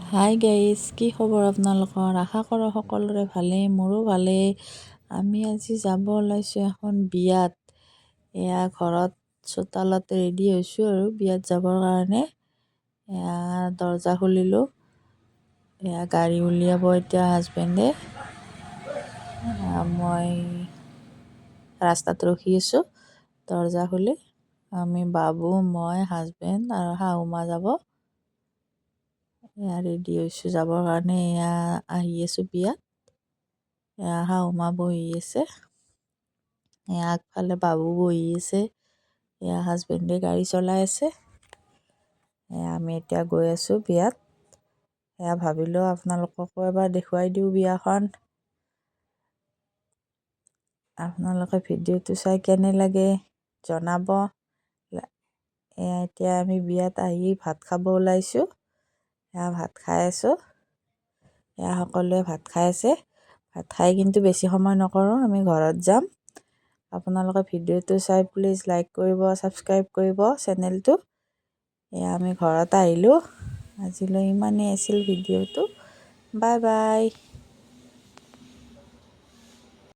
Hi guys, কি খবৰ আপোনালোকৰ? আশা কৰোঁ সকলোৰে ভালেই, মোৰো ভালেই। আমি আজি যাব ওলাইছোঁ এখন বিয়াত। এয়া ঘৰত চোতালতে ৰেডি হৈছোঁ আৰু বিয়াত যাবৰ কাৰণে। এয়া দৰজা খুলিলোঁ। এয়া গাড়ী উলিয়াব এতিয়া হাজবেণ্ডে। মই ৰাস্তাত ৰখি আছোঁ দৰজা খুলি। আমি বাবু, মই, হাজবেণ্ড আৰু শাহুমা যাব। এয়া ৰেডি হৈছোঁ যাবৰ কাৰণে। এয়া আহি আছোঁ বিয়াত। এয়া শাহুমা বহি আছে, এয়া আগফালে বাবু বহি আছে, এয়া হাজবেণ্ডে গাড়ী চলাই আছে। এয়া আমি এতিয়া গৈ আছোঁ বিয়াত। এয়া ভাবিলোঁ আপোনালোককো এবাৰ দেখুৱাই দিওঁ বিয়াখন। আপোনালোকে ভিডিঅ'টো চাই কেনে লাগে জনাব। এয়া এতিয়া আমি বিয়াত আহি ভাত খাব ওলাইছোঁ। এয়া ভাত খাই আছোঁ। এয়া সকলোৱে ভাত খাই আছে। ভাত খাই কিন্তু বেছি সময় নকৰোঁ, আমি ঘৰত যাম। আপোনালোকে ভিডিঅ'টো চাই প্লিজ লাইক কৰিব, ছাবস্ক্ৰাইব কৰিব চেনেলটো। এয়া আমি ঘৰত আহিলোঁ। আজিলৈ ইমানেই আছিল ভিডিঅ'টো। Bye bye.